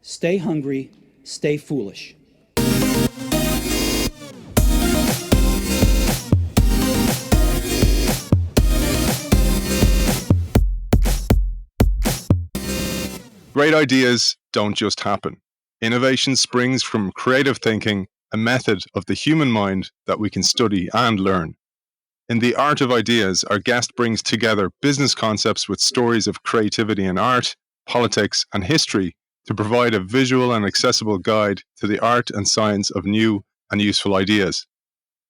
Stay hungry, stay foolish. Great ideas don't just happen. Innovation springs from creative thinking, a method of the human mind that we can study and learn. In The Art of Ideas, our guest brings together business concepts with stories of creativity in art, politics, and history to provide a visual and accessible guide to the art and science of new and useful ideas.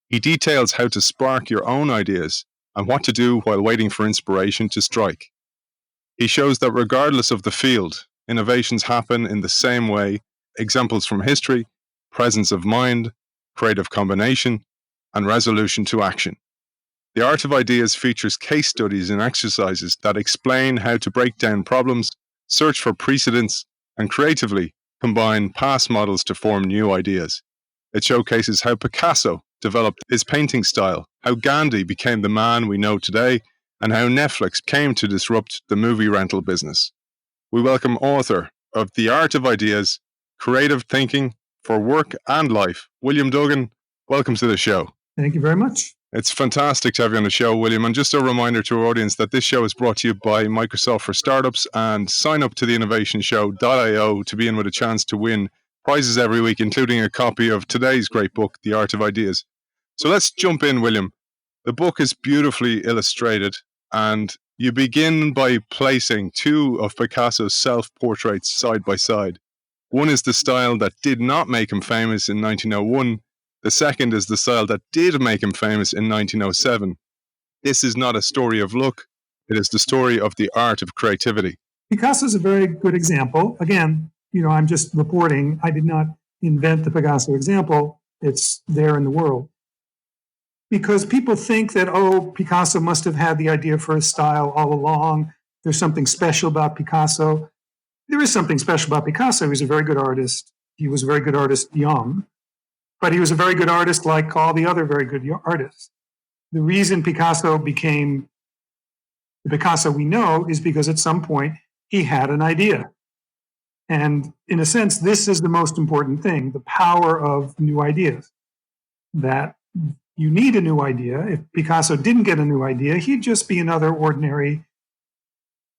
He details how to spark your own ideas and what to do while waiting for inspiration to strike. He shows that regardless of the field, innovations happen in the same way. Examples from history, presence of mind, creative combination, and resolution to action. The Art of Ideas features case studies and exercises that explain how to break down problems, search for precedents, and creatively combine past models to form new ideas. It showcases how Picasso developed his painting style, how Gandhi became the man we know today, and how Netflix came to disrupt the movie rental business. We welcome author of The Art of Ideas, Creative Thinking for Work and Life, William Duggan. Welcome to the show. Thank you very much. It's fantastic to have you on the show, William. And just a reminder to our audience that this show is brought to you by Microsoft for Startups, and sign up to the innovationshow.io to be in with a chance to win prizes every week, including a copy of today's great book, The Art of Ideas. So let's jump in, William. The book is beautifully illustrated, and you begin by placing two of Picasso's self-portraits side by side. One is the style that did not make him famous in 1901. The second is the style that did make him famous in 1907. This is not a story of luck. It is the story of the art of creativity. Picasso is a very good example. Again, I'm just reporting. I did not invent the Picasso example. It's there in the world. Because people think that, Picasso must have had the idea for his style all along. There's something special about Picasso. There is something special about Picasso. He was a very good artist. He was a very good artist young, but he was a very good artist like all the other very good artists. The reason Picasso became the Picasso we know is because at some point he had an idea. And in a sense, this is the most important thing, the power of new ideas. That you need a new idea. If Picasso didn't get a new idea, he'd just be another ordinary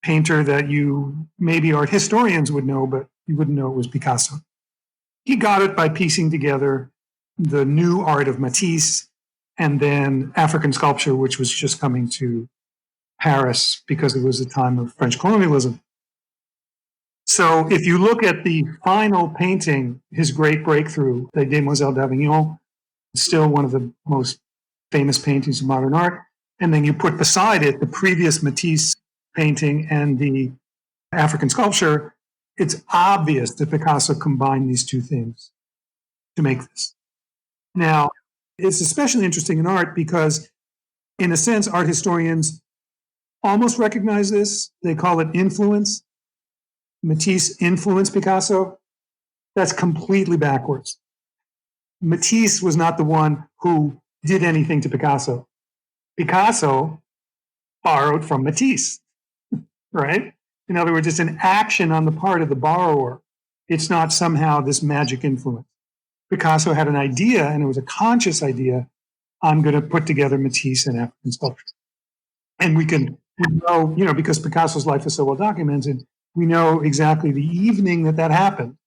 painter that maybe art historians would know, but you wouldn't know it was Picasso. He got it by piecing together the new art of Matisse and then African sculpture, which was just coming to Paris because it was a time of French colonialism. So if you look at the final painting, his great breakthrough, Les Demoiselles d'Avignon, still one of the most famous paintings of modern art, and then you put beside it the previous Matisse painting and the African sculpture, it's obvious that Picasso combined these two things to make this. Now, it's especially interesting in art because, in a sense, art historians almost recognize this. They call it influence. Matisse influenced Picasso. That's completely backwards. Matisse was not the one who did anything to Picasso. Picasso borrowed from Matisse. Right? In other words, it's an action on the part of the borrower. It's not somehow this magic influence. Picasso had an idea, and it was a conscious idea. I'm going to put together Matisse and African sculpture. And we know, because Picasso's life is so well documented, we know exactly the evening that happened,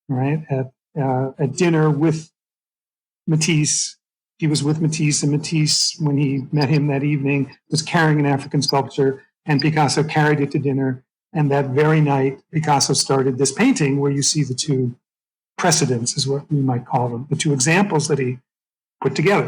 right? At dinner with Matisse. He was with Matisse, and Matisse, when he met him that evening, was carrying an African sculpture, and Picasso carried it to dinner. And that very night, Picasso started this painting where you see the two precedents, is what we might call them, the two examples that he put together.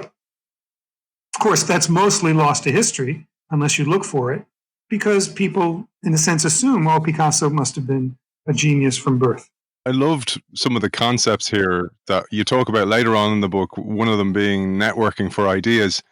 Of course, that's mostly lost to history, unless you look for it, because people, in a sense, assume, Picasso must have been a genius from birth. I loved some of the concepts here that you talk about later on in the book, one of them being networking for ideas,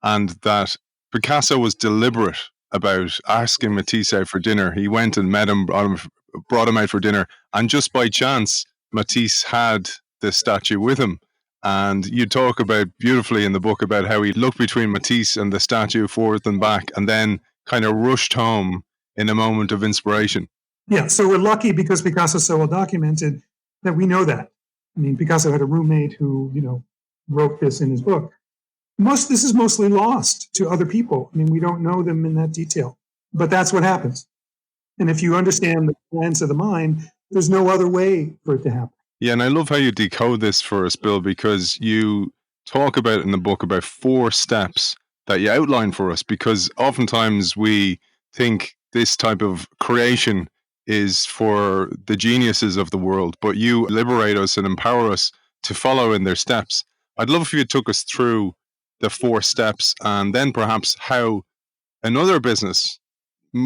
and that Picasso was deliberate about asking Matisse out for dinner. He went and met him, brought him out for dinner, and just by chance, Matisse had this statue with him. And you talk about beautifully in the book about how he looked between Matisse and the statue forth and back, and then kind of rushed home in a moment of inspiration. Yeah, so we're lucky because Picasso's so well documented that we know that. I mean, Picasso had a roommate who, wrote this in his book. This is mostly lost to other people. I mean, we don't know them in that detail, but that's what happens. And if you understand the lens of the mind, there's no other way for it to happen. Yeah, and I love how you decode this for us, Bill, because you talk about in the book about 4 steps that you outline for us, because oftentimes we think this type of creation is for the geniuses of the world, but you liberate us and empower us to follow in their steps. I'd love if you took us through the 4 steps and then perhaps how another business,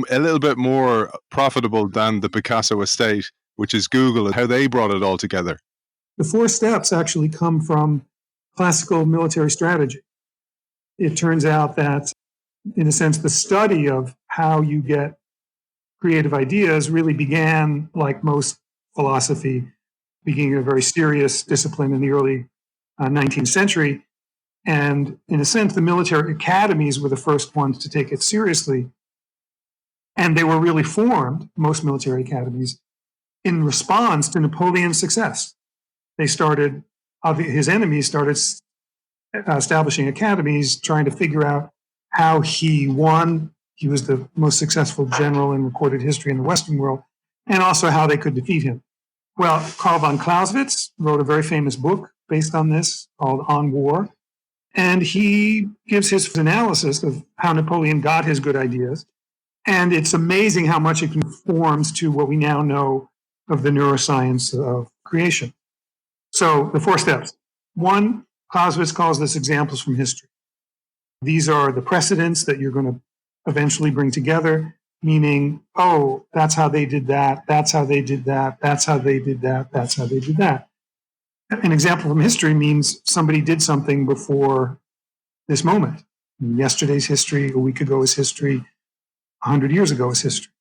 a little bit more profitable than the Picasso estate, which is Google, how they brought it all together. The 4 steps actually come from classical military strategy. It turns out that, in a sense, the study of how you get creative ideas really began, like most philosophy, being a very serious discipline in the early 19th century. And in a sense, the military academies were the first ones to take it seriously. And they were really formed, most military academies, in response to Napoleon's success. His enemies started establishing academies, trying to figure out how he won. He was the most successful general in recorded history in the Western world, and also how they could defeat him. Well, Karl von Clausewitz wrote a very famous book based on this called On War, and he gives his analysis of how Napoleon got his good ideas. And it's amazing how much it conforms to what we now know of the neuroscience of creation. So the 4 steps. 1, Clausewitz calls this examples from history. These are the precedents that you're going to eventually bring together, meaning, oh, that's how they did that, that's how they did that, that's how they did that, that's how they did that. An example from history means somebody did something before this moment. Yesterday's history, a week ago is history, 100 years ago is history.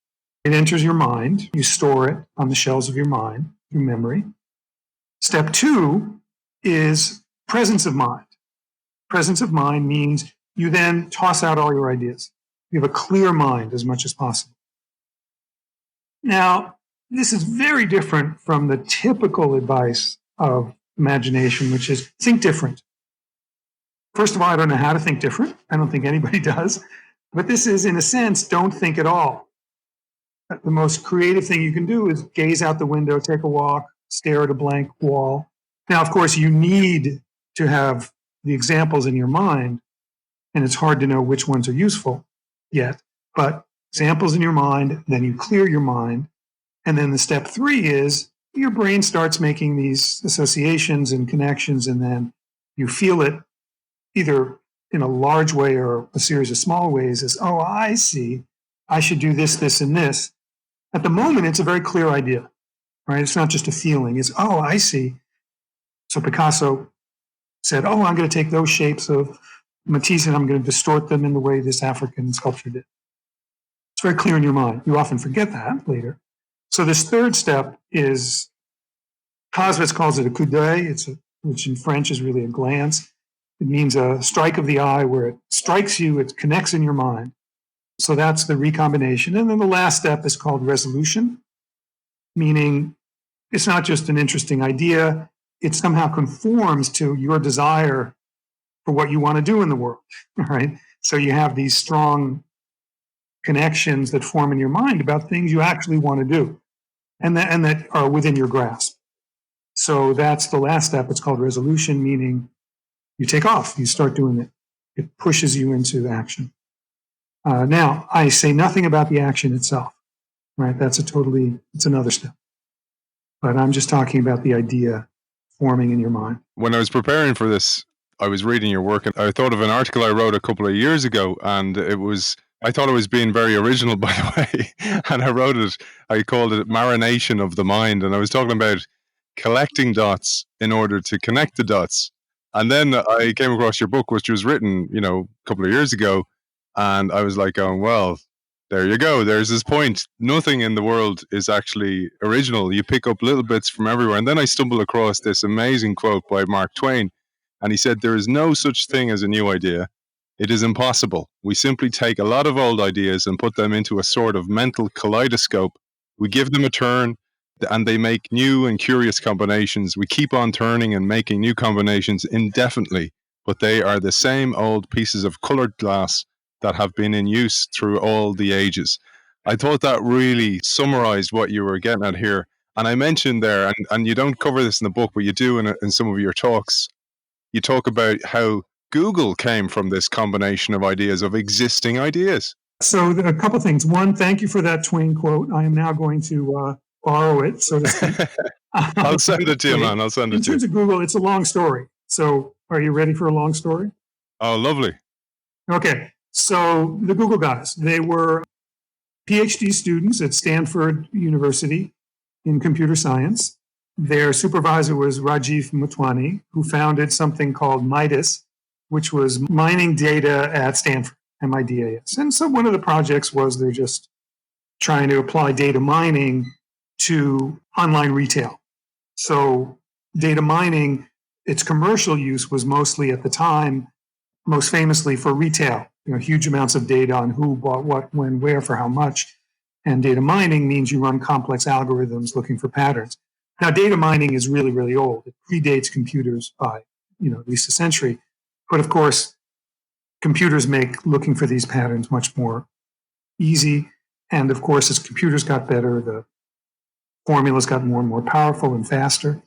It enters your mind. You store it on the shelves of your mind through memory. Step 2 is presence of mind. Presence of mind means you then toss out all your ideas. You have a clear mind as much as possible. Now, this is very different from the typical advice of imagination, which is think different. First of all, I don't know how to think different. I don't think anybody does. But this is, in a sense, don't think at all. The most creative thing you can do is gaze out the window, take a walk, stare at a blank wall. Now, of course, you need to have the examples in your mind, and it's hard to know which ones are useful yet. But examples in your mind, then you clear your mind. And then the step 3 is your brain starts making these associations and connections, and then you feel it either in a large way or a series of small ways as, oh, I see, I should do this, this, and this. At the moment, it's a very clear idea, right? It's not just a feeling. It's, oh, I see. So Picasso said, oh, I'm going to take those shapes of Matisse and I'm going to distort them in the way this African sculpture did. It's very clear in your mind. You often forget that later. So this 3rd step is, Clausewitz calls it a coup d'oeil, which in French is really a glance. It means a strike of the eye where it strikes you, it connects in your mind. So that's the recombination. And then the last step is called resolution, meaning it's not just an interesting idea, it somehow conforms to your desire for what you want to do in the world, right? So you have these strong connections that form in your mind about things you actually want to do and that are within your grasp. So that's the last step. It's called resolution, meaning you take off, you start doing it. It pushes you into action. Now, I say nothing about the action itself, right? It's another step. But I'm just talking about the idea forming in your mind. When I was preparing for this, I was reading your work and I thought of an article I wrote a couple of years ago, and I thought it was being very original, by the way. And I called it Marination of the Mind. And I was talking about collecting dots in order to connect the dots. And then I came across your book, which was written, a couple of years ago. And I was like going, well, there you go. There's this point. Nothing in the world is actually original. You pick up little bits from everywhere. And then I stumbled across this amazing quote by Mark Twain. And he said, there is no such thing as a new idea. It is impossible. We simply take a lot of old ideas and put them into a sort of mental kaleidoscope. We give them a turn, and they make new and curious combinations. We keep on turning and making new combinations indefinitely, but they are the same old pieces of colored glass that have been in use through all the ages. I thought that really summarized what you were getting at here. And I mentioned there, and you don't cover this in the book, but you do in some of your talks, you talk about how Google came from this combination of ideas, of existing ideas. So a couple things. One, thank you for that Twain quote. I am now going to borrow it, so to speak. I'll send it to you, man. I'll send it to you. In terms of Google, it's a long story. So are you ready for a long story? Oh, lovely. Okay. So the Google guys, they were PhD students at Stanford University in computer science. Their supervisor was Rajiv Motwani, who founded something called Midas, which was mining data at Stanford, MIDAS. And so one of the projects was they're just trying to apply data mining to online retail. So data mining, its commercial use was mostly at the time, most famously for retail, huge amounts of data on who bought what, when, where, for how much. And data mining means you run complex algorithms looking for patterns. Now, data mining is really, really old. It predates computers by, at least a century. But of course, computers make looking for these patterns much more easy. And of course, as computers got better, the formulas got more and more powerful and faster.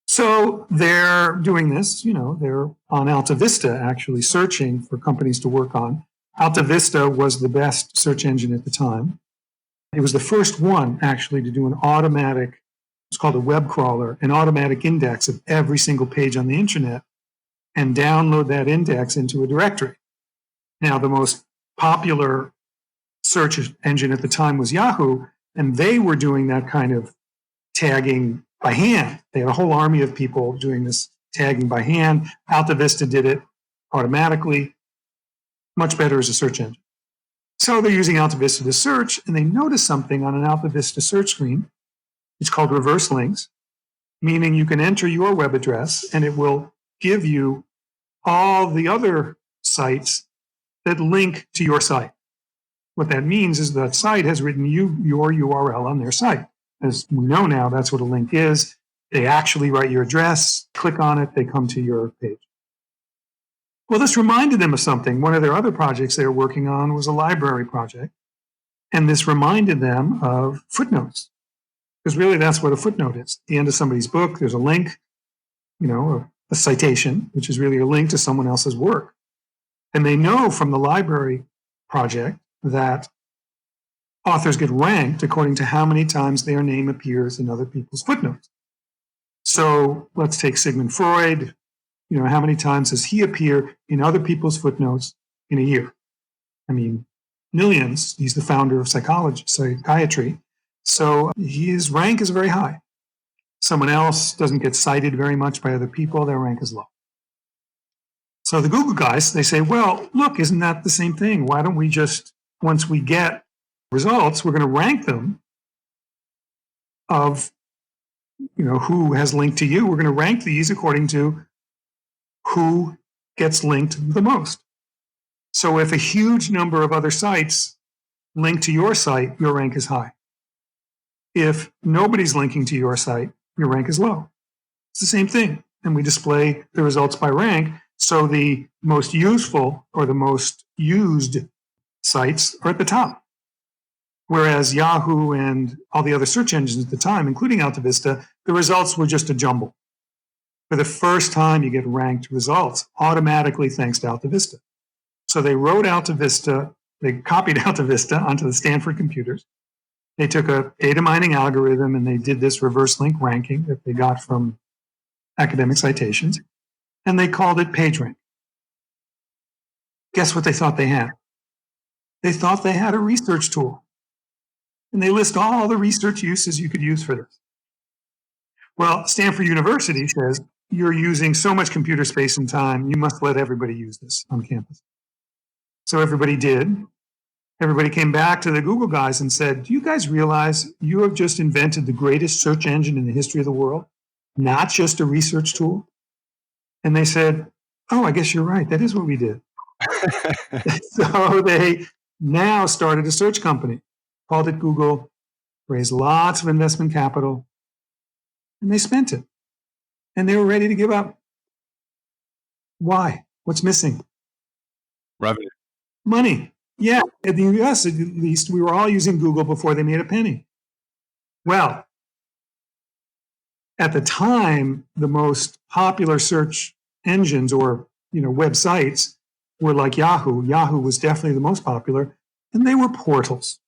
So they're doing this, they're on Alta Vista actually searching for companies to work on. Alta Vista was the best search engine at the time. It was the first one actually to do an automatic, it's called a web crawler, an automatic index of every single page on the internet and download that index into a directory. Now, the most popular search engine at the time was Yahoo, and they were doing that kind of tagging by hand. They had a whole army of people doing this tagging by hand. Alta Vista did it automatically, much better as a search engine. So they're using Alta Vista to search, and they notice something on an Alta Vista search screen. It's called reverse links, meaning you can enter your web address, and it will give you all the other sites that link to your site. What that means is that site has written your URL on their site. As we know now, that's what a link is. They actually write your address, click on it, they come to your page. Well, this reminded them of something. One of their other projects they were working on was a library project. And this reminded them of footnotes. Because really that's what a footnote is. At the end of somebody's book, there's a link, a citation, which is really a link to someone else's work. And they know from the library project that authors get ranked according to how many times their name appears in other people's footnotes. So let's take Sigmund Freud. How many times does he appear in other people's footnotes in a year? I mean, millions. He's the founder of psychiatry. So his rank is very high. Someone else doesn't get cited very much by other people. Their rank is low. So the Google guys, they say, well, look, isn't that the same thing? Why don't we just, once we get results, we're going to rank them of, who has linked to you. We're going to rank these according to who gets linked the most. So if a huge number of other sites link to your site, your rank is high. If nobody's linking to your site, your rank is low. It's the same thing. And we display the results by rank. So the most useful or the most used sites are at the top. Whereas Yahoo and all the other search engines at the time, including Alta Vista, the results were just a jumble. For the first time, you get ranked results automatically thanks to Alta Vista. So they wrote Alta Vista, they copied Alta Vista onto the Stanford computers. They took a data mining algorithm and they did this reverse link ranking that they got from academic citations, and they called it PageRank. Guess what they thought they had? They thought they had a research tool. And they list all the research uses you could use for this. Well, Stanford University says, you're using so much computer space and time, you must let everybody use this on campus. So everybody did. Everybody came back to the Google guys and said, do you guys realize you have just invented the greatest search engine in the history of the world, not just a research tool? And they said, oh, I guess you're right. That is what we did. So they now started a search company, called it Google. raised lots of investment capital, and they spent it. And they were ready to give up. Why? What's missing? Revenue. Money. Yeah, in the US at least, we were all using Google before they made a penny. Well, at the time, the most popular search engines or websites were like Yahoo. Yahoo was definitely the most popular, and they were portals.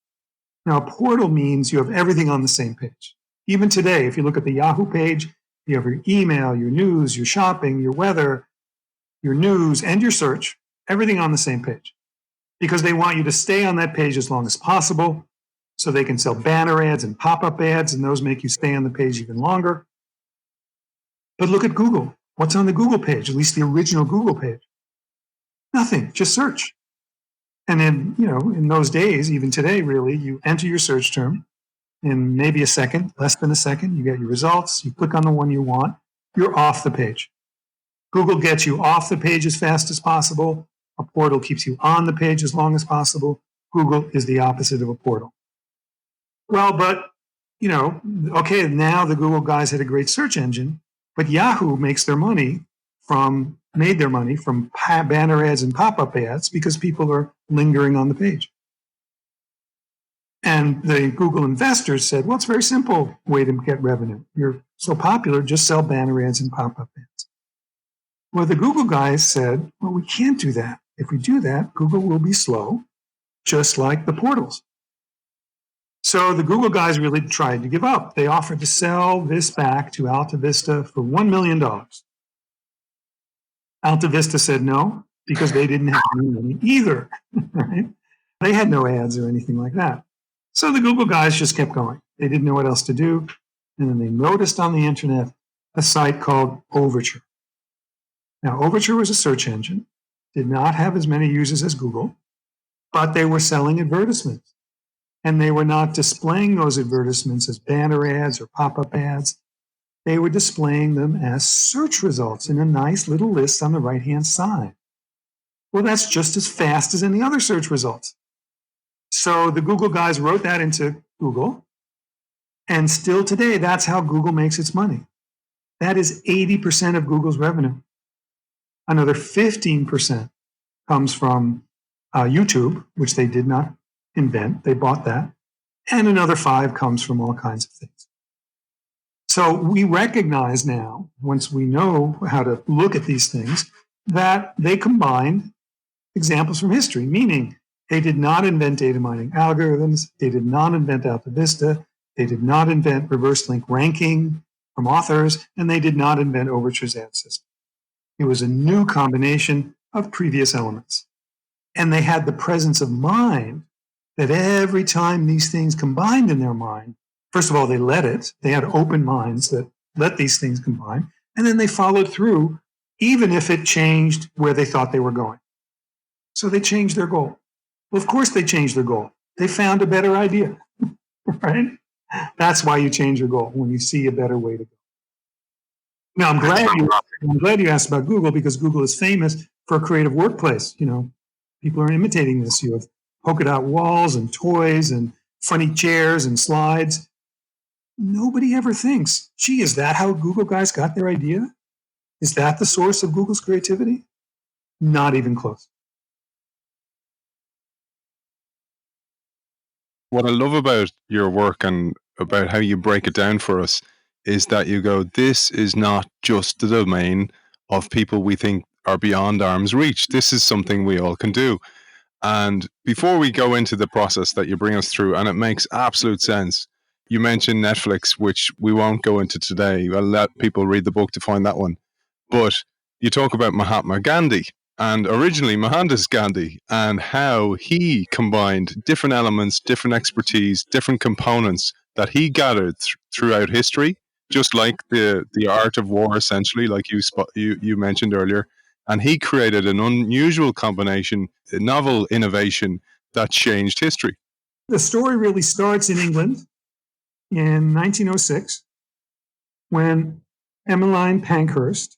Now, a portal means you have everything on the same page. Even today, if you look at the Yahoo page, you have your email, your news, your shopping, your weather, your news, and your search, everything on the same page. Because they want you to stay on that page as long as possible, so they can sell banner ads and pop-up ads, and those make you stay on the page even longer. But look at Google. What's on the Google page, at least the original Google page? Nothing, just search. And then, in those days, even today, really, you enter your search term in maybe a second, less than a second, you get your results, you click on the one you want, you're off the page. Google gets you off the page as fast as possible. A portal keeps you on the page as long as possible. Google is the opposite of a portal. Well, but, okay, now the Google guys had a great search engine, but Yahoo made their money from banner ads and pop-up ads because people are lingering on the page. And the Google investors said, well, it's a very simple way to get revenue. You're so popular, just sell banner ads and pop-up ads. Well, the Google guys said, well, we can't do that. If we do that, Google will be slow, just like the portals. So the Google guys really tried to give up. They offered to sell this back to Alta Vista for $1 million. Alta Vista said no, because they didn't have any money either. Right? They had no ads or anything like that. So the Google guys just kept going. They didn't know what else to do. And then they noticed on the internet a site called Overture. Now, Overture was a search engine, did not have as many users as Google, but they were selling advertisements. And they were not displaying those advertisements as banner ads or pop-up ads. They were displaying them as search results in a nice little list on the right-hand side. Well, that's just as fast as any other search results. So the Google guys wrote that into Google. And still today, that's how Google makes its money. That is 80% of Google's revenue. Another 15% comes from YouTube, which they did not invent. They bought that. And another 5% comes from all kinds of things. So we recognize now, once we know how to look at these things, that they combined examples from history, meaning they did not invent data mining algorithms. They did not invent Alta Vista. They did not invent reverse link ranking from authors, and they did not invent Overture's ad system. It was a new combination of previous elements. And they had the presence of mind that every time these things combined in their mind, first of all, they let it. They had open minds that let these things combine. And then they followed through, even if it changed where they thought they were going. So they changed their goal. Well, of course they changed their goal. They found a better idea, right? That's why you change your goal, when you see a better way to go. Now, I'm glad you asked about Google, because Google is famous for a creative workplace. People are imitating this. You have polka dot walls and toys and funny chairs and slides. Nobody ever thinks, gee, is that how Google guys got their idea? Is that the source of Google's creativity? Not even close. What I love about your work and about how you break it down for us is that you go, this is not just the domain of people we think are beyond arm's reach. This is something we all can do. And before we go into the process that you bring us through, and it makes absolute sense, you mentioned Netflix, which we won't go into today. I'll let people read the book to find that one. But you talk about Mahatma Gandhi, and originally Mohandas Gandhi, and how he combined different elements, different expertise, different components that he gathered throughout history, just like the art of war, essentially, like you mentioned earlier. And he created an unusual combination, a novel innovation that changed history. The story really starts in England in 1906, when Emmeline Pankhurst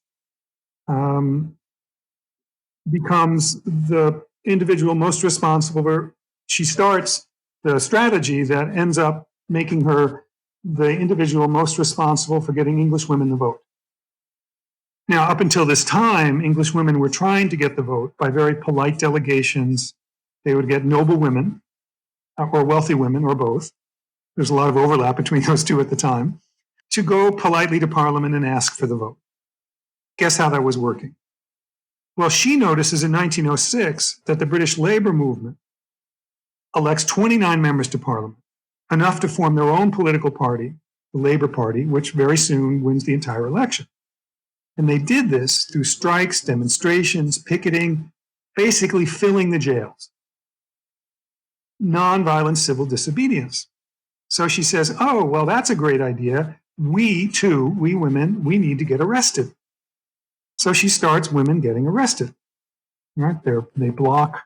becomes the individual most responsible. She starts the strategy that ends up making her the individual most responsible for getting English women the vote. Now, up until this time, English women were trying to get the vote by very polite delegations. They would get noble women or wealthy women or both. There's a lot of overlap between those two at the time, to go politely to Parliament and ask for the vote. Guess how that was working? Well, she notices in 1906 that the British Labour movement elects 29 members to Parliament, enough to form their own political party, the Labour Party, which very soon wins the entire election. And they did this through strikes, demonstrations, picketing, basically filling the jails. Nonviolent civil disobedience. So she says, oh, well, that's a great idea. We too, we women, we need to get arrested. So she starts women getting arrested. Right? They block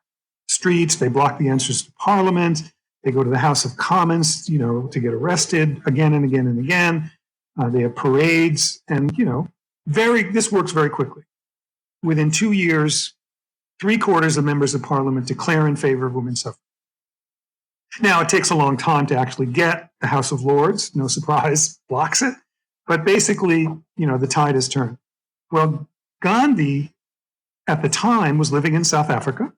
streets, they block the entrances to Parliament, they go to the House of Commons, to get arrested again and again and again. They have parades, and this works very quickly. Within 2 years, 3/4 of members of Parliament declare in favor of women's suffrage. Now, it takes a long time to actually get the House of Lords, no surprise, blocks it. But basically, the tide has turned. Well, Gandhi, at the time, was living in South Africa.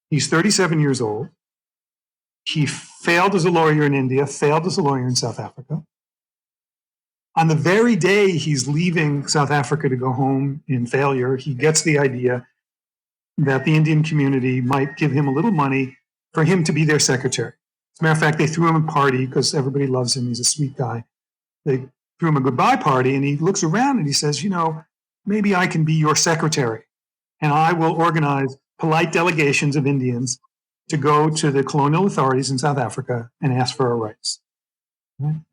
He's 37 years old. He failed as a lawyer in India, failed as a lawyer in South Africa. On the very day he's leaving South Africa to go home in failure, he gets the idea that the Indian community might give him a little money for him to be their secretary. As a matter of fact, they threw him a party because everybody loves him. He's a sweet guy. They threw him a goodbye party, and he looks around and he says, maybe I can be your secretary, and I will organize polite delegations of Indians to go to the colonial authorities in South Africa and ask for our rights.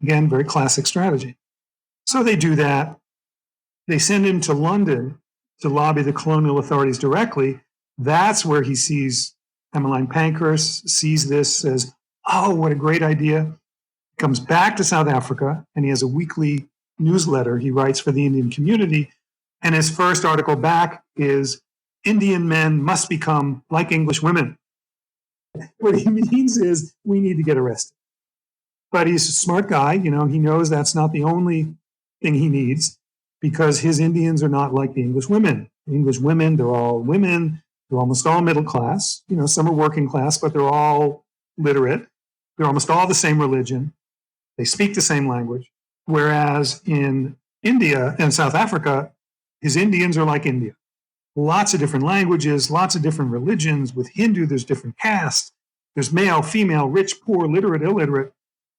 Again, very classic strategy. So they do that. They send him to London to lobby the colonial authorities directly. That's where he sees Emmeline Pankhurst, sees this, says, oh, what a great idea. Comes back to South Africa, and he has a weekly newsletter he writes for the Indian community. And his first article back is, Indian men must become like English women. What he means is, we need to get arrested. But he's a smart guy. He knows that's not the only thing he needs, because his Indians are not like the English women. The English women, they're all women. They're almost all middle class. Some are working class, but they're all literate. They're almost all the same religion. They speak the same language. Whereas in India and South Africa, his Indians are like India. Lots of different languages, lots of different religions. With Hindu, there's different castes. There's male, female, rich, poor, literate, illiterate.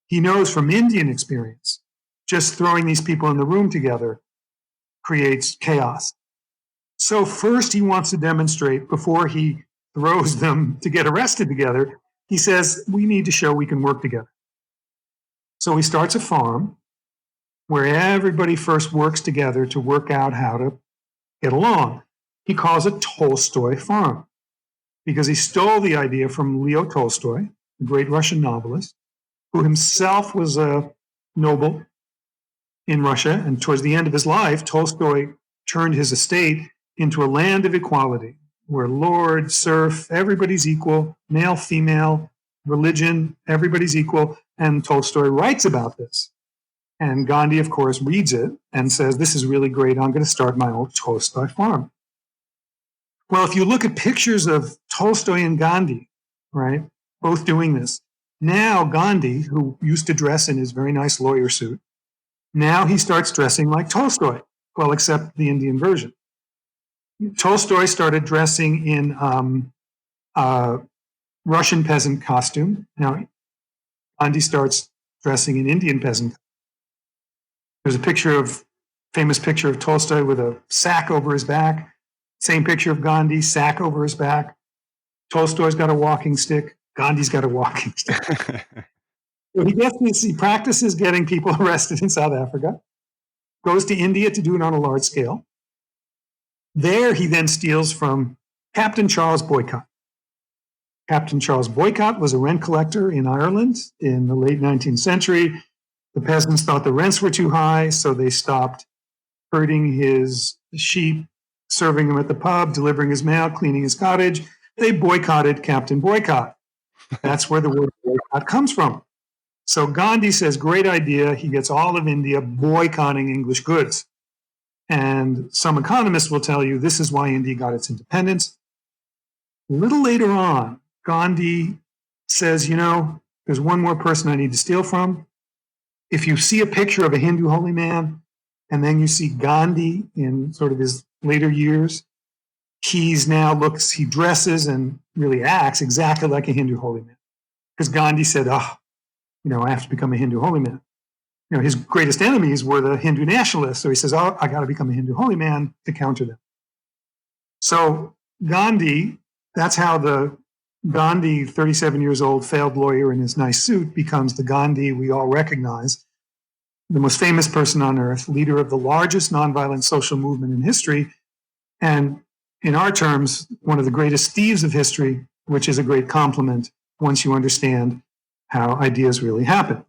He knows from Indian experience, just throwing these people in the room together creates chaos. So first he wants to demonstrate, before he throws them to get arrested together, he says, we need to show we can work together. So he starts a farm where everybody first works together to work out how to get along. He calls it Tolstoy Farm, because he stole the idea from Leo Tolstoy, the great Russian novelist, who himself was a noble in Russia. And towards the end of his life, Tolstoy turned his estate into a land of equality, where lord, serf, everybody's equal, male, female, religion, everybody's equal. And Tolstoy writes about this. And Gandhi, of course, reads it and says, this is really great. I'm going to start my own Tolstoy farm. Well, if you look at pictures of Tolstoy and Gandhi, right, both doing this, now Gandhi, who used to dress in his very nice lawyer suit, now he starts dressing like Tolstoy, well, except the Indian version. Tolstoy started dressing in Russian peasant costume. Now, Gandhi starts dressing in Indian peasant. There's a famous picture of Tolstoy with a sack over his back. Same picture of Gandhi, sack over his back. Tolstoy's got a walking stick. Gandhi's got a walking stick. So he practices getting people arrested in South Africa, goes to India to do it on a large scale. There, he then steals from Captain Charles Boycott. Captain Charles Boycott was a rent collector in Ireland in the late 19th century. The peasants thought the rents were too high, so they stopped herding his sheep, serving him at the pub, delivering his mail, cleaning his cottage. They boycotted Captain Boycott. That's where the word boycott comes from. So Gandhi says, great idea. He gets all of India boycotting English goods. And some economists will tell you this is why India got its independence. A little later on, Gandhi says, there's one more person I need to steal from. If you see a picture of a Hindu holy man, and then you see Gandhi in sort of his later years, he dresses and really acts exactly like a Hindu holy man. Because Gandhi said, I have to become a Hindu holy man. His greatest enemies were the Hindu nationalists. So he says, I got to become a Hindu holy man to counter them. So Gandhi, that's how the Gandhi, 37 years old, failed lawyer in his nice suit, becomes the Gandhi we all recognize, the most famous person on earth, leader of the largest nonviolent social movement in history, and in our terms, one of the greatest thieves of history, which is a great compliment once you understand how ideas really happen.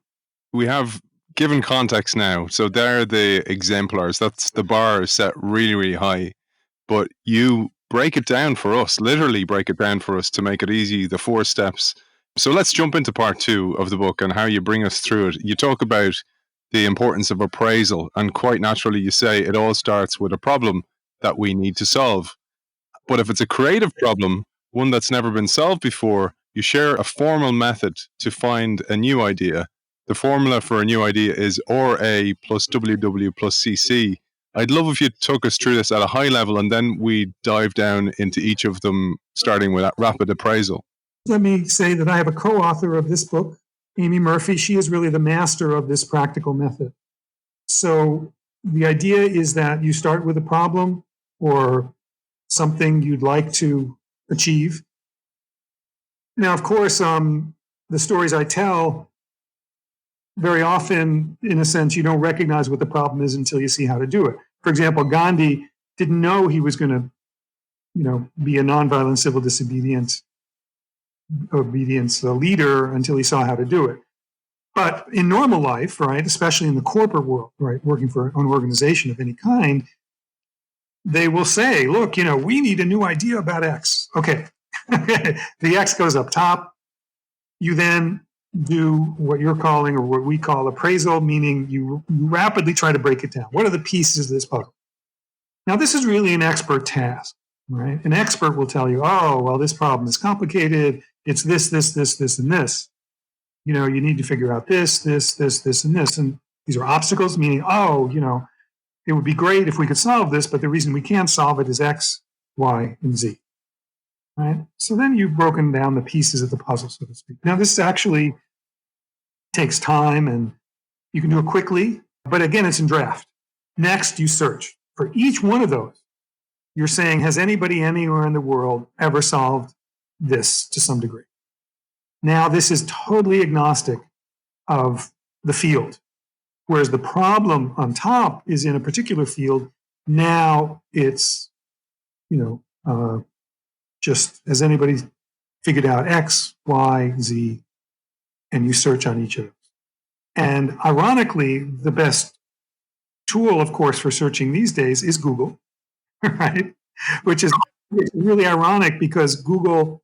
We have given context now, so they're the exemplars. That's the bar is set really, really high. But you break it down for us, literally break it down for us to make it easy, the 4 steps. So let's jump into part 2 of the book and how you bring us through it. You talk about the importance of appraisal, and quite naturally you say it all starts with a problem that we need to solve. But if it's a creative problem, one that's never been solved before, you share a formal method to find a new idea. The formula for a new idea is RA plus WW plus CC. I'd love if you took us through this at a high level and then we dive down into each of them, starting with that rapid appraisal. Let me say that I have a co-author of this book, Amy Murphy. She is really the master of this practical method. So the idea is that you start with a problem or something you'd like to achieve. Now, of course, the stories I tell, very often, in a sense, you don't recognize what the problem is until you see how to do it. For example, Gandhi didn't know he was going to, be a nonviolent civil disobedience leader until he saw how to do it. But in normal life, right, especially in the corporate world, right, working for an organization of any kind, they will say, look, we need a new idea about X. Okay, the X goes up top. You then do what you're calling, or what we call appraisal, meaning you rapidly try to break it down. What are the pieces of this puzzle? Now, this is really an expert task, right? An expert will tell you, this problem is complicated. It's this, and this. You need to figure out this, and this. And these are obstacles, meaning, it would be great if we could solve this, but the reason we can't solve it is X, Y, and Z. Right? So then you've broken down the pieces of the puzzle, so to speak. Now, this actually takes time, and you can do it quickly, but again, it's in draft. Next, you search. For each one of those, you're saying, has anybody anywhere in the world ever solved this to some degree? Now, this is totally agnostic of the field, whereas the problem on top is in a particular field. Now it's, just has anybody figured out X, Y, Z, and you search on each of those. And ironically, the best tool, of course, for searching these days is Google, right? Which is really ironic because Google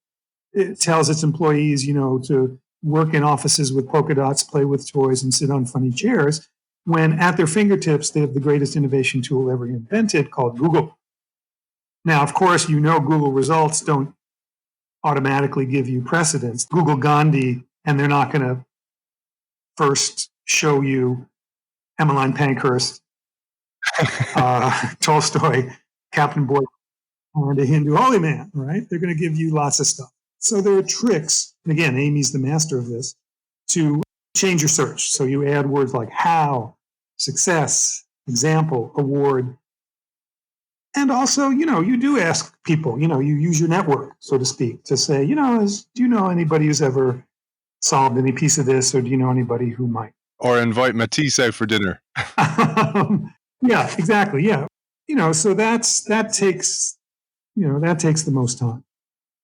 tells its employees, to work in offices with polka dots, play with toys, and sit on funny chairs, when at their fingertips, they have the greatest innovation tool ever invented called Google. Now, of course, Google results don't automatically give you precedents. Google Gandhi, and they're not going to first show you Emmeline Pankhurst, Tolstoy, Captain Boyd, and a Hindu holy man, right? They're going to give you lots of stuff. So there are tricks, and again, Amy's the master of this, to change your search. So you add words like how, success, example, award. And also, you do ask people, you use your network, so to speak, to say, do you know anybody who's ever solved any piece of this, or do you know anybody who might? Or invite Matisse out for dinner. Yeah, exactly. Yeah. So that takes the most time,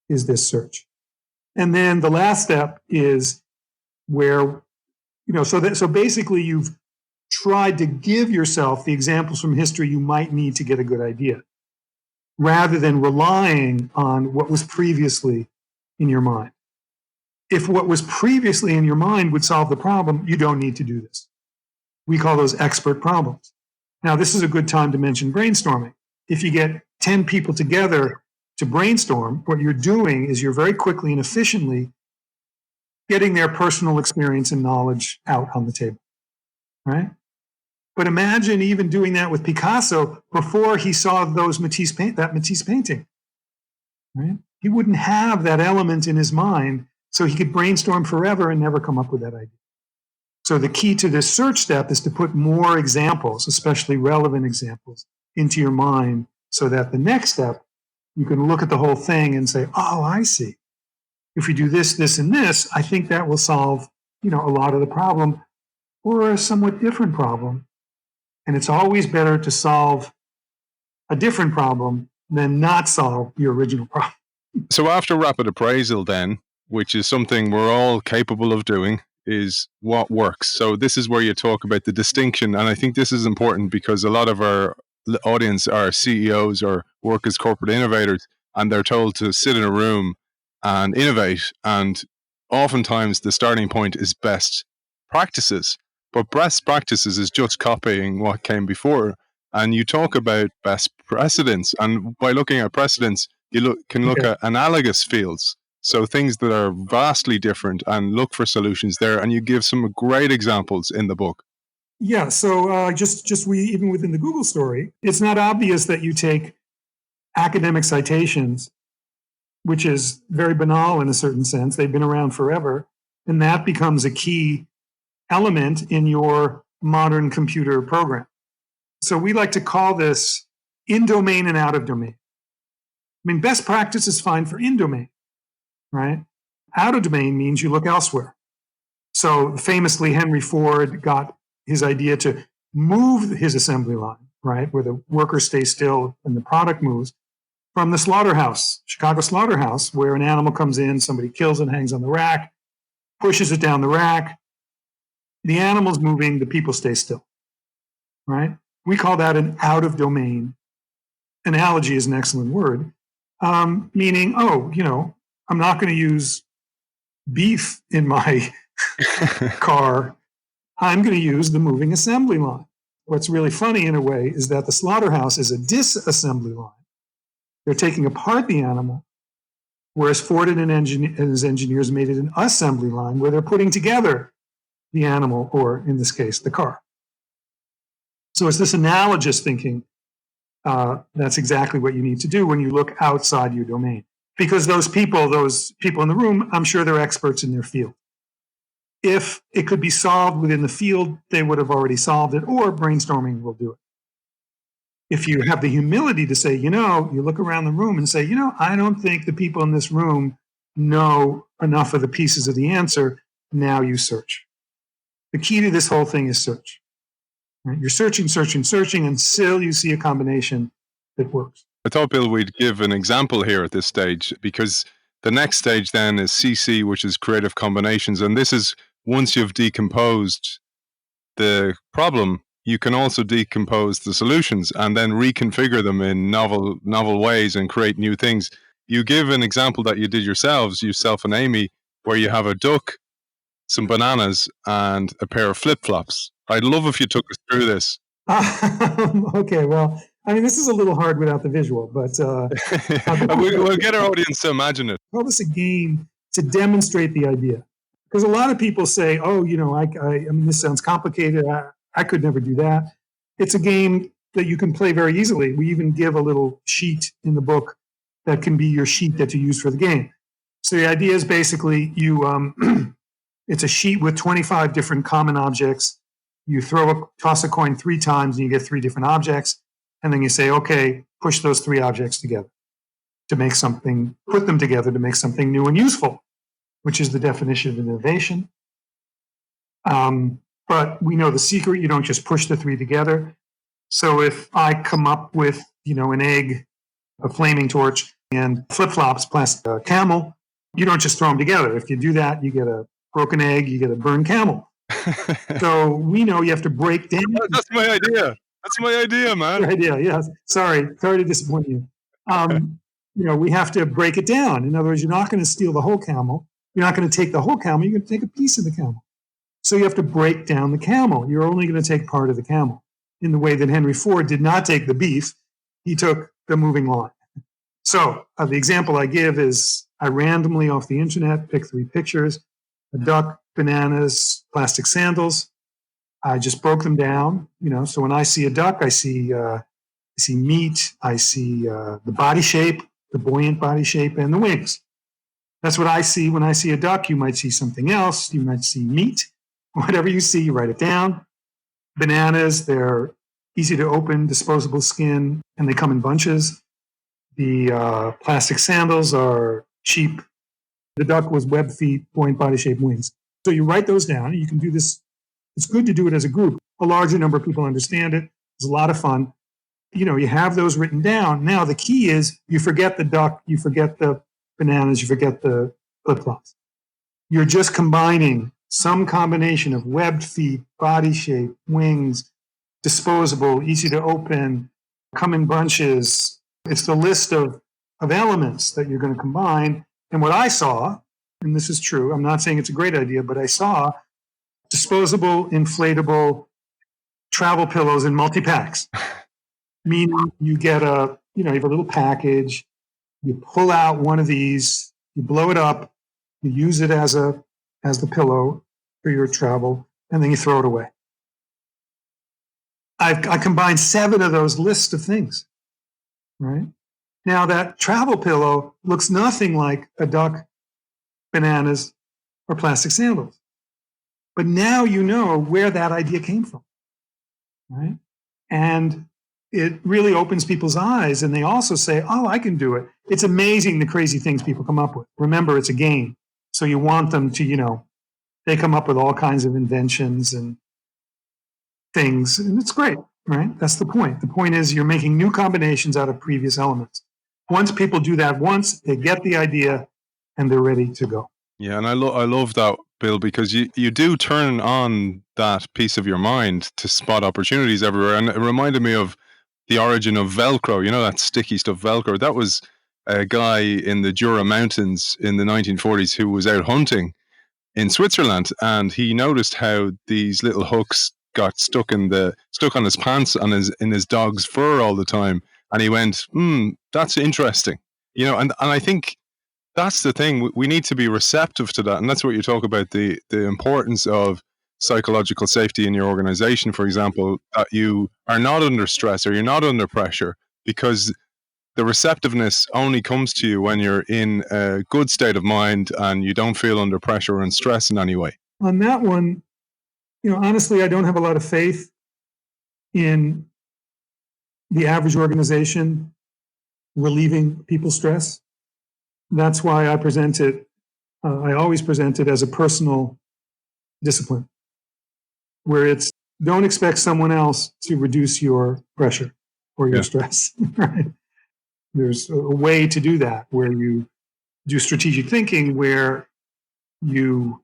is this search. And then the last step is where, so basically you've tried to give yourself the examples from history you might need to get a good idea, rather than relying on what was previously in your mind. If what was previously in your mind would solve the problem, you don't need to do this. We call those expert problems. Now, this is a good time to mention brainstorming. If you get 10 people together to brainstorm, what you're doing is you're very quickly and efficiently getting their personal experience and knowledge out on the table, right? But imagine even doing that with Picasso before he saw that Matisse painting, right? He wouldn't have that element in his mind, so he could brainstorm forever and never come up with that idea. So the key to this search step is to put more examples, especially relevant examples, into your mind so that the next step, you can look at the whole thing and say, oh, I see. If we do this, this, and this, I think that will solve, a lot of the problem or a somewhat different problem. And it's always better to solve a different problem than not solve your original problem. So after rapid appraisal then, which is something we're all capable of doing, is what works. So this is where you talk about the distinction. And I think this is important because a lot of our audience are CEOs or work as corporate innovators, and they're told to sit in a room and innovate. And oftentimes the starting point is best practices. But best practices is just copying what came before. And you talk about best precedents. And by looking at precedents, you can look at analogous fields. So things that are vastly different, and look for solutions there. And you give some great examples in the book. Yeah. So even within the Google story, it's not obvious that you take academic citations, which is very banal in a certain sense. They've been around forever. And that becomes a key element in your modern computer program. So we like to call this in domain and out of domain. I mean, best practice is fine for in domain, right? Out of domain means you look elsewhere. So famously, Henry Ford got his idea to move his assembly line, right, where the workers stay still and the product moves, from the slaughterhouse, Chicago slaughterhouse, where an animal comes in, somebody kills it, hangs on the rack, pushes it down the rack. The animal's moving, the people stay still, right? We call that an out of domain. Analogy is an excellent word, meaning, I'm not going to use beef in my car. I'm going to use the moving assembly line. What's really funny in a way is that the slaughterhouse is a disassembly line. They're taking apart the animal, whereas Ford and his engineers made it an assembly line where they're putting together the animal, or in this case, the car. So it's this analogous thinking. That's exactly what you need to do when you look outside your domain. Because those people in the room, I'm sure they're experts in their field. If it could be solved within the field, they would have already solved it, or brainstorming will do it. If you have the humility to say, you look around the room and say, I don't think the people in this room know enough of the pieces of the answer, now you search. The key to this whole thing is search. Right? You're searching until you see a combination that works. I thought, Bill, we'd give an example here at this stage, because the next stage then is CC, which is creative combinations. And this is once you've decomposed the problem, you can also decompose the solutions and then reconfigure them in novel ways and create new things. You give an example that you did yourselves, yourself and Amy, where you have a duck, some bananas, and a pair of flip-flops. I'd love if you took us through this. Okay, well, I mean, this is a little hard without the visual, but we'll get our audience to imagine it. Call this a game to demonstrate the idea, because a lot of people say, "Oh, I mean, this sounds complicated. I could never do that." It's a game that you can play very easily. We even give a little sheet in the book that can be your sheet that you use for the game. So the idea is basically it's a sheet with 25 different common objects. You toss a coin 3 times and you get 3 different objects. And then you say, okay, push those 3 objects together to make something, put them together to make something new and useful, which is the definition of innovation. But we know the secret. You don't just push the 3 together. So if I come up with, an egg, a flaming torch, and flip-flops, plastic camel, you don't just throw them together. If you do that, you get a broken egg, you get a burned camel. So we know you have to break down. That's my idea. That's my idea, man. Your idea, yes. Sorry to disappoint you. We have to break it down. In other words, you're not going to steal the whole camel. You're not going to take the whole camel. You're going to take a piece of the camel. So you have to break down the camel. You're only going to take part of the camel in the way that Henry Ford did not take the beef. He took the moving line. So the example I give is I randomly off the internet pick 3 pictures, a duck, bananas, plastic sandals. I just broke them down, so when I see a duck, I see meat, I see the body shape, the buoyant body shape, and the wings. That's what I see when I see a duck. You might see something else. You might see meat. Whatever you see, you write it down. Bananas, they're easy to open, disposable skin, and they come in bunches. The plastic sandals are cheap. The duck was web feet, buoyant body shape, wings. So you write those down. You can do this. It's good to do it as a group. A larger number of people understand it. It's a lot of fun. You have those written down. Now, the key is you forget the duck, you forget the bananas, you forget the flip-flops. You're just combining some combination of webbed feet, body shape, wings, disposable, easy to open, come in bunches. It's the list of elements that you're going to combine. And what I saw, and this is true, I'm not saying it's a great idea, but I saw disposable, inflatable travel pillows in multi-packs. Meaning you get you have a little package, you pull out one of these, you blow it up, you use it as the pillow for your travel, and then you throw it away. I combined 7 of those lists of things, right? Now that travel pillow looks nothing like a duck, bananas, or plastic sandals. But now you know where that idea came from, right? And it really opens people's eyes, and they also say, oh, I can do it. It's amazing the crazy things people come up with. Remember, it's a game. So you want them to, they come up with all kinds of inventions and things, and it's great, right? That's the point. The point is you're making new combinations out of previous elements. Once people do that once, they get the idea, and they're ready to go. Yeah, and I love that, Bill, because you do turn on that piece of your mind to spot opportunities everywhere. And it reminded me of the origin of Velcro, that sticky stuff, Velcro. That was a guy in the Jura Mountains in the 1940s who was out hunting in Switzerland, and he noticed how these little hooks got stuck on his pants and in his dog's fur all the time. And he went, that's interesting. And I think that's the thing. We need to be receptive to that. And that's what you talk about, the importance of psychological safety in your organization, for example, that you are not under stress or you're not under pressure, because the receptiveness only comes to you when you're in a good state of mind and you don't feel under pressure and stress in any way. On that one, honestly, I don't have a lot of faith in the average organization relieving people's stress. That's why I always present it as a personal discipline, where it's don't expect someone else to reduce your pressure or your stress, right? There's a way to do that where you do strategic thinking, where you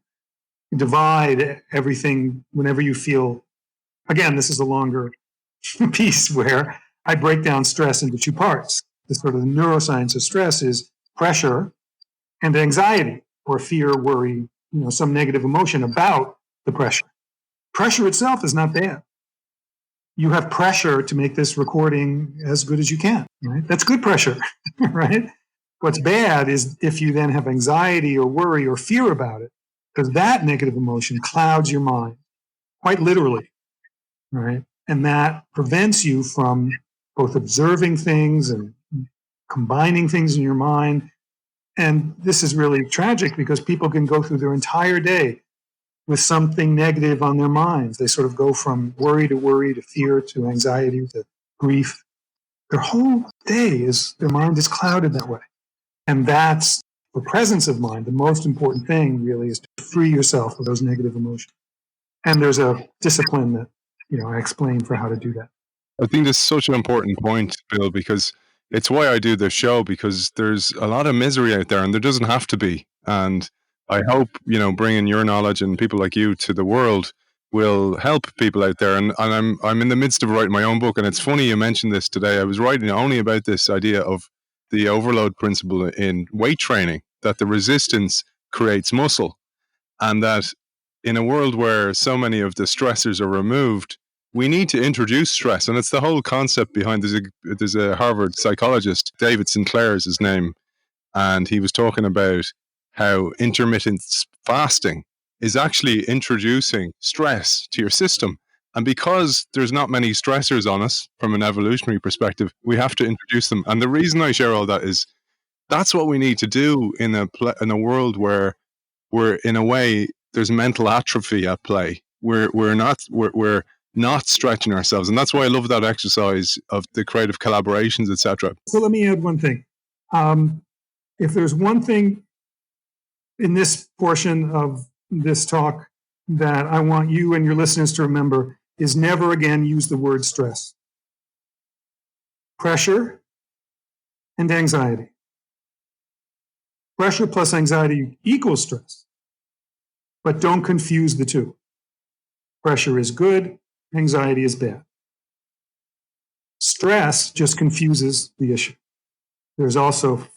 divide everything whenever you feel, again, this is a longer piece where I break down stress into 2 parts. The sort of the neuroscience of stress is pressure and anxiety or fear, worry, some negative emotion about the pressure. Pressure itself is not bad. You have pressure to make this recording as good as you can, right? That's good pressure, right? What's bad is if you then have anxiety or worry or fear about it, because that negative emotion clouds your mind, quite literally, right? And that prevents you from both observing things and combining things in your mind. And this is really tragic because people can go through their entire day with something negative on their minds. They sort of go from worry to fear to anxiety to grief. Their whole day their mind is clouded that way. And that's the presence of mind. The most important thing really is to free yourself of those negative emotions. And there's a discipline that, I explain for how to do that. I think that's such an important point, Bill, because it's why I do this show, because there's a lot of misery out there and there doesn't have to be. And I hope, bringing your knowledge and people like you to the world will help people out there. And I'm in the midst of writing my own book. And it's funny you mentioned this today. I was writing only about this idea of the overload principle in weight training, that the resistance creates muscle. And that in a world where so many of the stressors are removed, we need to introduce stress. And it's the whole concept behind, there's a Harvard psychologist, David Sinclair is his name, and he was talking about how intermittent fasting is actually introducing stress to your system. And because there's not many stressors on us from an evolutionary perspective, we have to introduce them. And the reason I share all that is that's what we need to do in a world where we're, in a way, there's mental atrophy at play. We're not stretching ourselves, and that's why I love that exercise of the creative collaborations, etc. So let me add one thing. If there's one thing in this portion of this talk that I want you and your listeners to remember is never again use the word stress. Pressure and anxiety. Pressure plus anxiety equals stress, but don't confuse the two. Pressure is good, anxiety is bad. Stress just confuses the issue. There's also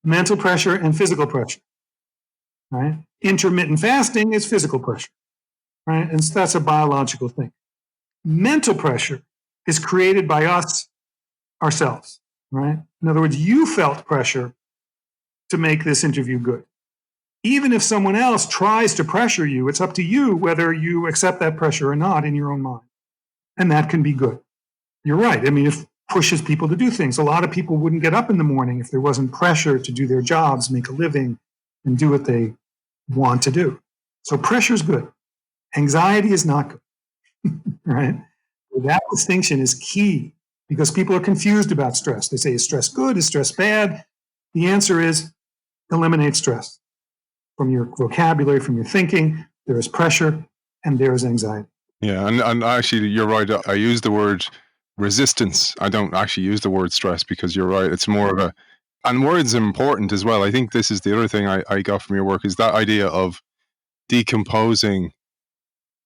mental pressure and physical pressure, right? Intermittent fasting is physical pressure, right? And that's a biological thing. Mental pressure is created by us ourselves, right? In other words, you felt pressure to make this interview good. Even if someone else tries to pressure you, it's up to you whether you accept that pressure or not in your own mind. And that can be good. You're right. I mean, it pushes people to do things. A lot of people wouldn't get up in the morning if there wasn't pressure to do their jobs, make a living, and do what they want to do. So pressure is good. Anxiety is not good, right? That distinction is key because people are confused about stress. They say, is stress good? Is stress bad? The answer is eliminate stress from your vocabulary, from your thinking. There is pressure and there is anxiety. Yeah, and actually, you're right. I use the word resistance. I don't actually use the word stress because you're right. It's more of a, and words are important as well. I think this is the other thing I got from your work is that idea of decomposing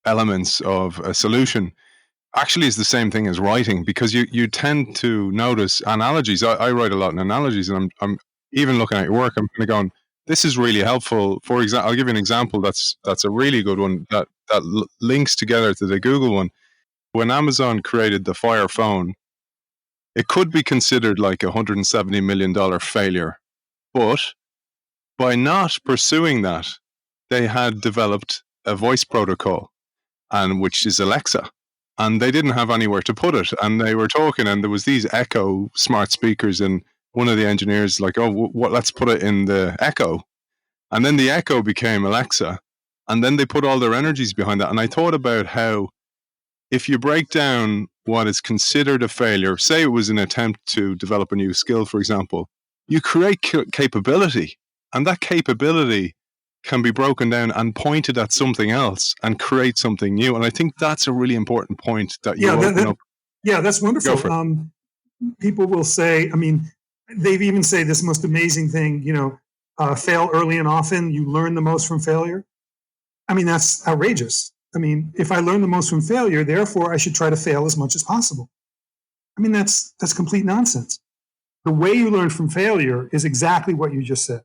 elements of a solution actually is the same thing as writing, because you tend to notice analogies. I write a lot in analogies, and I'm even looking at your work, I'm kind of going, this is really helpful. For example, I'll give you an example that's a really good one that links together to the Google one. When Amazon created the Fire phone, it could be considered like a $170 million failure. But by not pursuing that, they had developed a voice protocol, and which is Alexa. And they didn't have anywhere to put it. And they were talking, and there was these Echo smart speakers, and one of the engineers like, oh, let's put it in the Echo. And then the Echo became Alexa. And then they put all their energies behind that. And I thought about how if you break down what is considered a failure, say it was an attempt to develop a new skill, for example, you create capability. And that capability can be broken down and pointed at something else and create something new. And I think that's a really important point that you open up. Yeah, that's wonderful. Go for it. People will say, I mean, they've even say this most amazing thing, fail early and often, you learn the most from failure. I mean, that's outrageous. I mean, if I learn the most from failure, therefore I should try to fail as much as possible. I mean, that's complete nonsense. The way you learn from failure is exactly what you just said,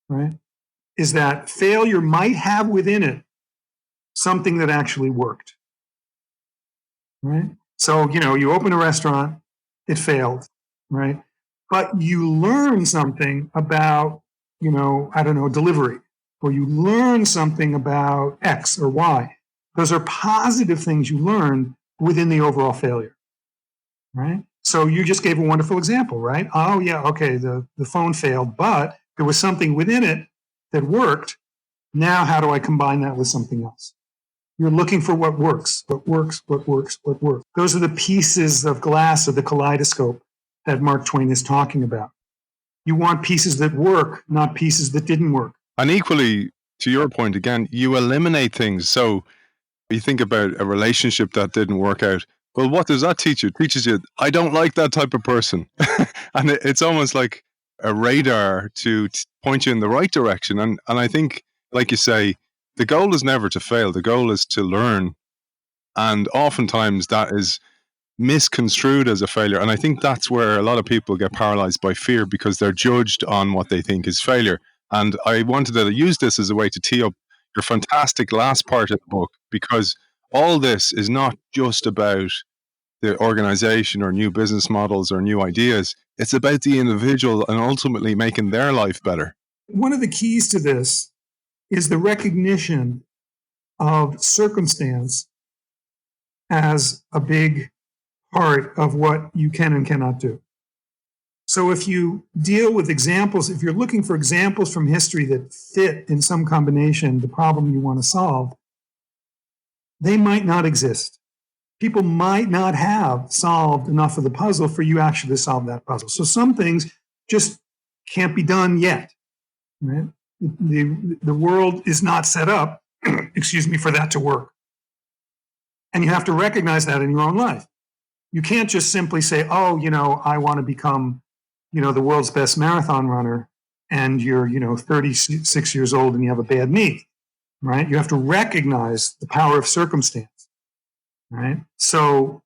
right? Is that failure might have within it something that actually worked, right? So, you open a restaurant, it failed, right? But you learn something about, delivery, or you learn something about X or Y. Those are positive things you learn within the overall failure, right? So you just gave a wonderful example, right? Oh, yeah, okay, the phone failed, but there was something within it that worked. Now, how do I combine that with something else? You're looking for what works, what works, what works, what works. Those are the pieces of glass of the kaleidoscope that Mark Twain is talking about. You want pieces that work, not pieces that didn't work. And equally, to your point again, you eliminate things. So you think about a relationship that didn't work out. Well, what does that teach you? It teaches you, I don't like that type of person. And it's almost like a radar to point you in the right direction. And I think, like you say, the goal is never to fail. The goal is to learn. And oftentimes that is misconstrued as a failure. And I think that's where a lot of people get paralyzed by fear, because they're judged on what they think is failure. And I wanted to use this as a way to tee up your fantastic last part of the book, because all this is not just about the organization or new business models or new ideas. It's about the individual and ultimately making their life better. One of the keys to this is the recognition of circumstance as a big part of what you can and cannot do. So if you deal with examples, if you're looking for examples from history that fit in some combination the problem you want to solve, they might not exist. People might not have solved enough of the puzzle for you actually to solve that puzzle. So some things just can't be done yet. Right? The world is not set up, excuse me, for that to work. And you have to recognize that in your own life. You can't just simply say, oh, I want to become, the world's best marathon runner, and you're, 36 years old and you have a bad knee, right? You have to recognize the power of circumstance, right? So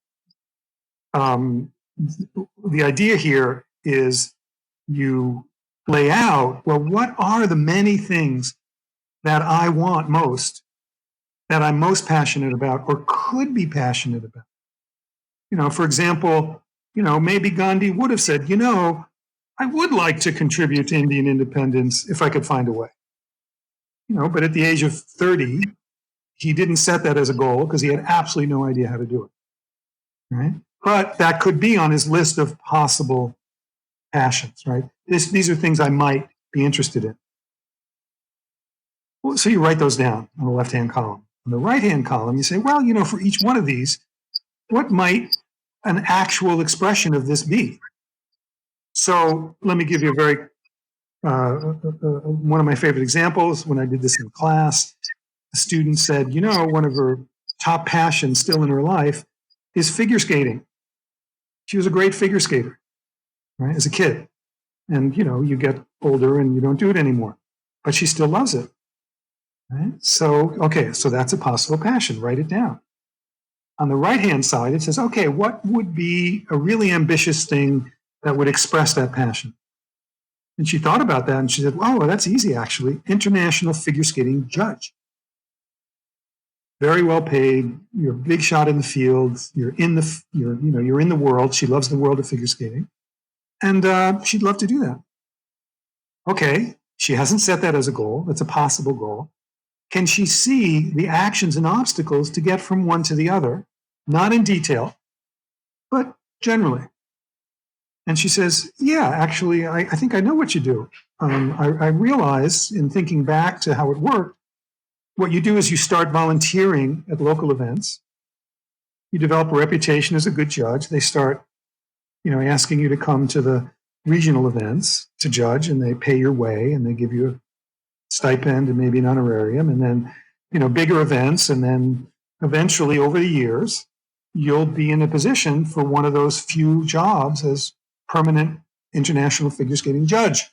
the idea here is you lay out, well, what are the many things that I want most, that I'm most passionate about or could be passionate about? For example, maybe Gandhi would have said, I would like to contribute to Indian independence if I could find a way. But at the age of 30, he didn't set that as a goal because he had absolutely no idea how to do it. Right? But that could be on his list of possible passions, right? These are things I might be interested in. Well, so you write those down on the left-hand column. On the right-hand column, you say, well, for each one of these, what might an actual expression of this be? So let me give you a very, one of my favorite examples. When I did this in class, a student said, one of her top passions still in her life is figure skating. She was a great figure skater, right, as a kid. And, you get older and you don't do it anymore, but she still loves it. Right? So that's a possible passion. Write it down. On the right-hand side, it says, okay, what would be a really ambitious thing that would express that passion? And she thought about that and she said, well, that's easy, actually. International figure skating judge. Very well paid. You're a big shot in the field. You're in the world. She loves the world of figure skating. And she'd love to do that. Okay, she hasn't set that as a goal. That's a possible goal. Can she see the actions and obstacles to get from one to the other? Not in detail, but generally. And she says, yeah, actually, I think I know what you do. I realize in thinking back to how it worked, what you do is you start volunteering at local events. You develop a reputation as a good judge. They start, asking you to come to the regional events to judge, and they pay your way, and they give you a stipend and maybe an honorarium, and then, bigger events. And then eventually over the years, you'll be in a position for one of those few jobs as permanent international figure skating judge.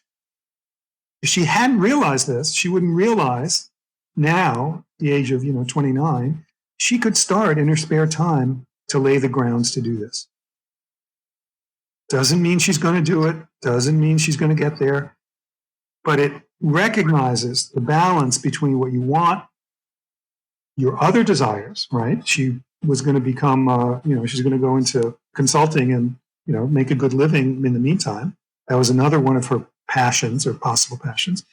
If she hadn't realized this, she wouldn't realize now, the age of 29, she could start in her spare time to lay the grounds to do this. Doesn't mean she's going to do it, doesn't mean she's going to get there, but it recognizes the balance between what you want, your other desires, right? She was going to become, she's going to go into consulting and, make a good living in the meantime. That was another one of her passions or possible passions.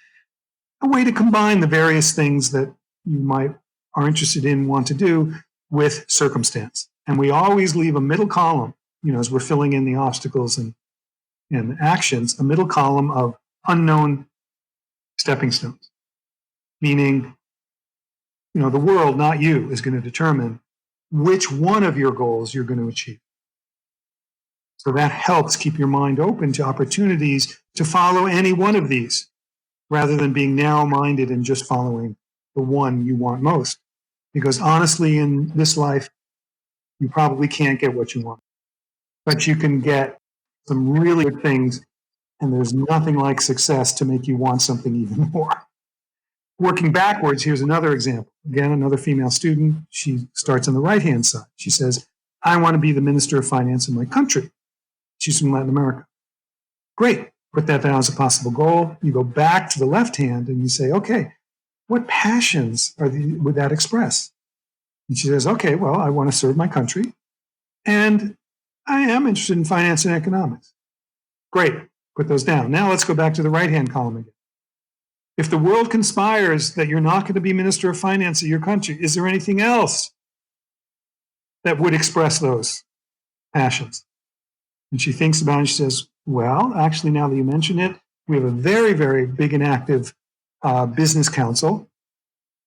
A way to combine the various things that you are interested in, want to do with circumstance. And we always leave a middle column, as we're filling in the obstacles and actions, a middle column of unknown stepping stones. Meaning, the world, not you, is going to determine which one of your goals you're going to achieve. So that helps keep your mind open to opportunities to follow any one of these, rather than being narrow-minded and just following the one you want most. Because honestly, in this life, you probably can't get what you want. But you can get some really good things, and there's nothing like success to make you want something even more. Working backwards, here's another example. Again, another female student. She starts on the right-hand side. She says, I want to be the Minister of Finance in my country. She's from Latin America. Great. put that down as a possible goal. You go back to the left hand and you say, okay, what passions would that express? And she says, okay, well, I want to serve my country, and I am interested in finance and economics. Great, put those down. Now let's go back to the right-hand column again. If the world conspires that you're not going to be Minister of Finance of your country, is there anything else that would express those passions? And she thinks about it and she says, well, actually, now that you mention it, we have a very, very big and active business council.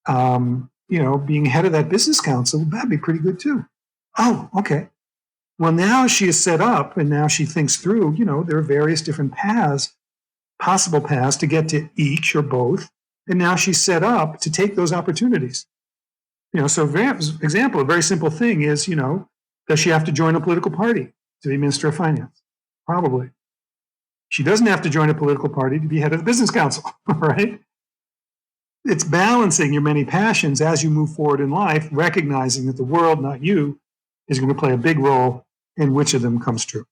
Being head of that business council, that'd be pretty good too. Oh, okay. Well, now she is set up and now she thinks through, there are various different paths, possible paths to get to each or both. And now she's set up to take those opportunities. So for example, a very simple thing is, does she have to join a political party to be Minister of Finance? Probably. She doesn't have to join a political party to be head of the business council, right? It's balancing your many passions as you move forward in life, recognizing that the world, not you, is going to play a big role in which of them comes true.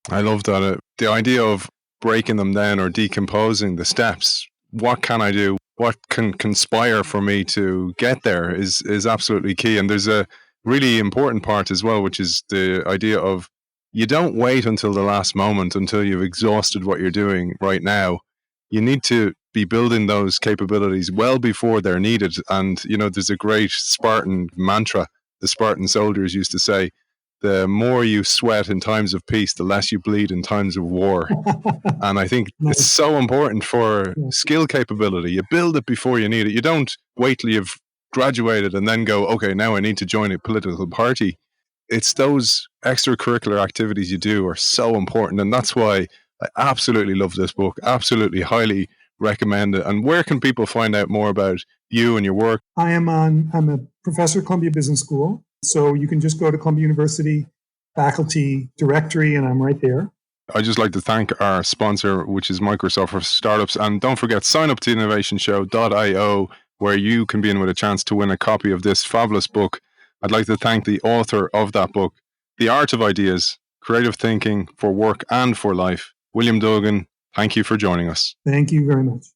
I love that. The idea of breaking them down or decomposing the steps. What can I do? What can conspire for me to get there is absolutely key. And there's a really important part as well, which is the idea of you don't wait until the last moment, until you've exhausted what you're doing right now. You need to be building those capabilities well before they're needed. And, there's a great Spartan mantra the Spartan soldiers used to say, the more you sweat in times of peace, the less you bleed in times of war. And I think it's so important for skill capability. You build it before you need it. You don't wait till you've graduated and then go, okay, now I need to join a political party. It's those extracurricular activities you do are so important. And that's why I absolutely love this book. Absolutely highly recommend it. And where can people find out more about you and your work? I'm a professor at Columbia Business School. So you can just go to Columbia University faculty directory and I'm right there. I'd just like to thank our sponsor, which is Microsoft for Startups. And don't forget, sign up to innovationshow.io, where you can be in with a chance to win a copy of this fabulous book. I'd like to thank the author of that book, The Art of Ideas, Creative Thinking for Work and for Life, William Duggan. Thank you for joining us. Thank you very much.